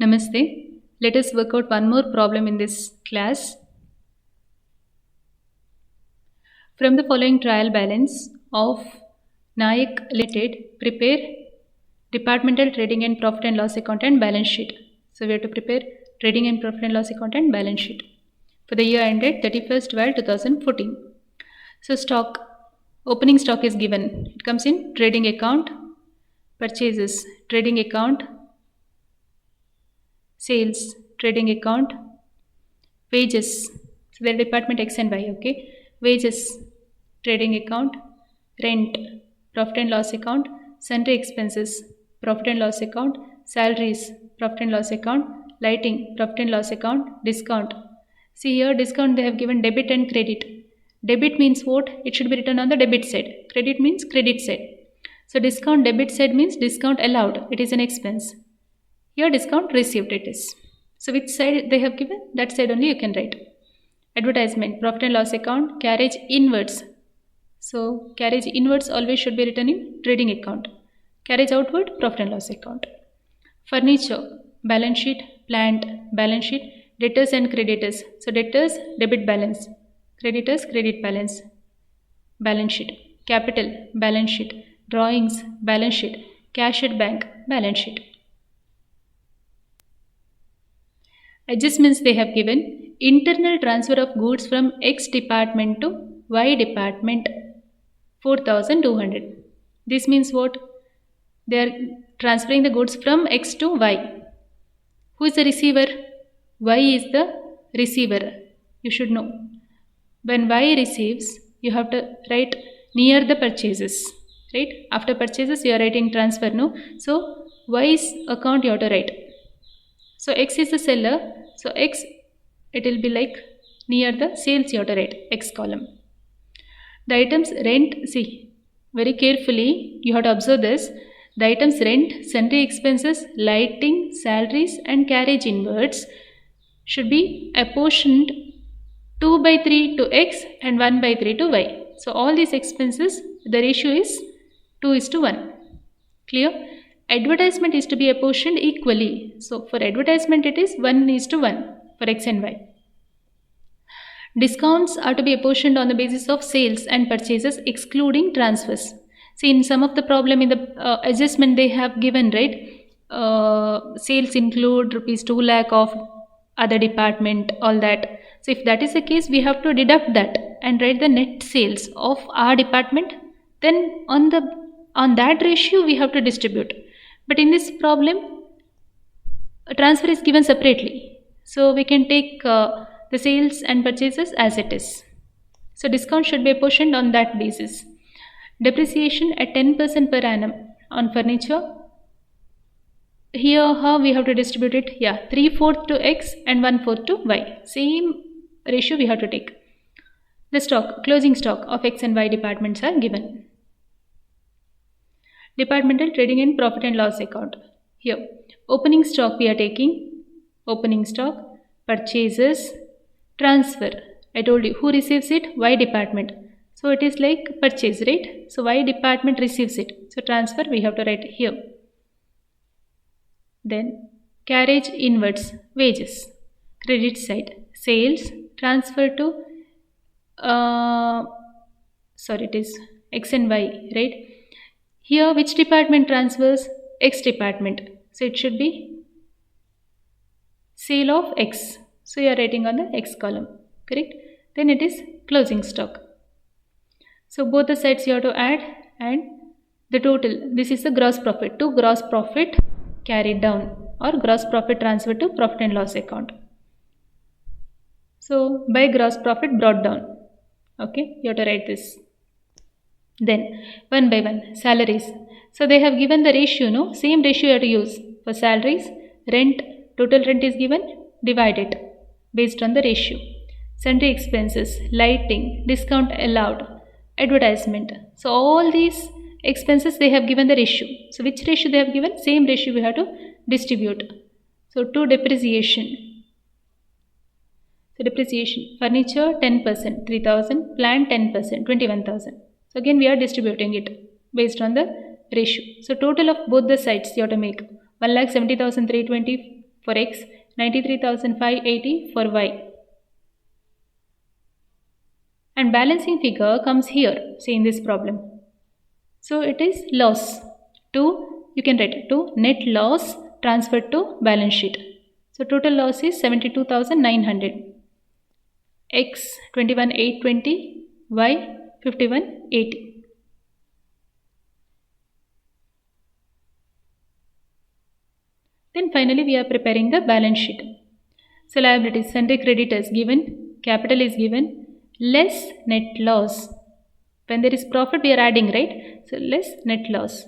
Namaste. Let us work out one more problem in this class. From the following trial balance of Nayak Limited, prepare departmental trading and profit and loss account and balance sheet. So we have to prepare trading and profit and loss account and balance sheet for the year ended 31st/12/2014. So opening stock is given. It comes in trading account, purchases, trading account, sales, trading account, wages. So there are department X and Y, okay? Wages, trading account, rent, profit and loss account, sundry expenses, profit and loss account, salaries, profit and loss account, lighting, profit and loss account, discount. See here, discount they have given debit and credit. Debit means what? It should be written on the debit side. Credit means credit side. So discount debit side means discount allowed. It is an expense. Here discount received it is. So which side they have given? That side only you can write. Advertisement, profit and loss account, carriage inwards. So carriage inwards always should be written in trading account. Carriage outward, profit and loss account. Furniture, balance sheet, plant, balance sheet, debtors and creditors. So debtors, debit balance. Creditors, credit balance. Balance sheet. Capital, balance sheet. Drawings, balance sheet. Cash at bank, balance sheet. Adjustments they have given. Internal transfer of goods from X department to Y department, 4,200. This means what? They are transferring the goods from X to Y. Who is the receiver? Y is the receiver. You should know. When Y receives, you have to write near the purchases. Right? After purchases, you are writing transfer, no? So, Y's account you have to write. So, X is the seller. So, X, it will be like near the sales you have to write, X column. The items rent, see, very carefully, you have to observe this. The items rent, sundry expenses, lighting, salaries and carriage inwards should be apportioned 2/3 to X and 1/3 to Y. So, all these expenses, the ratio is 2:1. Clear? Advertisement is to be apportioned equally. So, for advertisement it is 1:1 for X and Y. Discounts are to be apportioned on the basis of sales and purchases excluding transfers. See, in some of the problem in the adjustment they have given, right? Sales include rupees 2 lakh of other department, all that. So, if that is the case, we have to deduct that and write the net sales of our department. Then on that ratio we have to distribute. But in this problem, a transfer is given separately. So we can take the sales and purchases as it is. So discount should be apportioned on that basis. Depreciation at 10% per annum on furniture. Here how we have to distribute it? Yeah, 3/4 to X and 1/4 to Y. Same ratio we have to take. The stock, closing stock of X and Y departments are given. Departmental trading and profit and loss account. Here, opening stock we are taking. Opening stock, purchases, transfer. I told you who receives it? Y department. So it is like purchase, right? So Y department receives it. So transfer we have to write here. Then carriage inwards, wages, credit side, sales, transfer to it is X and Y, right? Here which department transfers? X department. So it should be sale of X. So you are writing on the X column, correct? Then it is closing stock. So both the sides you have to add and the total. This is the gross profit. To gross profit carried down or gross profit transferred to profit and loss account. So by gross profit brought down. Okay, you have to write this. Then one by one, salaries. So they have given the ratio, no? Same ratio you have to use. For salaries, rent, total rent is given, divide it based on the ratio. Sundry expenses, lighting, discount allowed, advertisement. So all these expenses they have given the ratio. So which ratio they have given? Same ratio we have to distribute. So to depreciation. So depreciation, furniture 10%, 3,000, plant 10%, 21,000. So again we are distributing it based on the ratio. So total of both the sides you have to make 1,70,320 for X, 93,580 for Y. And balancing figure comes here, say in this problem. So it is loss. You can write to net loss transferred to balance sheet. So total loss is 72,900. X 21,820, Y 51,80. Then finally we are preparing the balance sheet. So liabilities, sundry creditors given, capital is given, less net loss. When there is profit we are adding, right? So less net loss,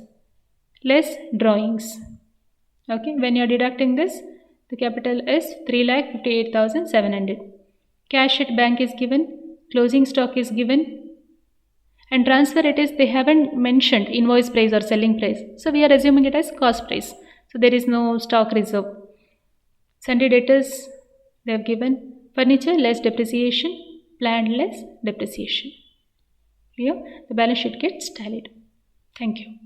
less drawings. Okay, when you are deducting this, the capital is 3,58,700. Cash at bank is given, closing stock is given, and transfer it is, they haven't mentioned invoice price or selling price. So we are assuming it as cost price. So there is no stock reserve. Sundry debtors they have given, furniture less depreciation, plant less depreciation. Here the balance sheet gets tallied. Thank you.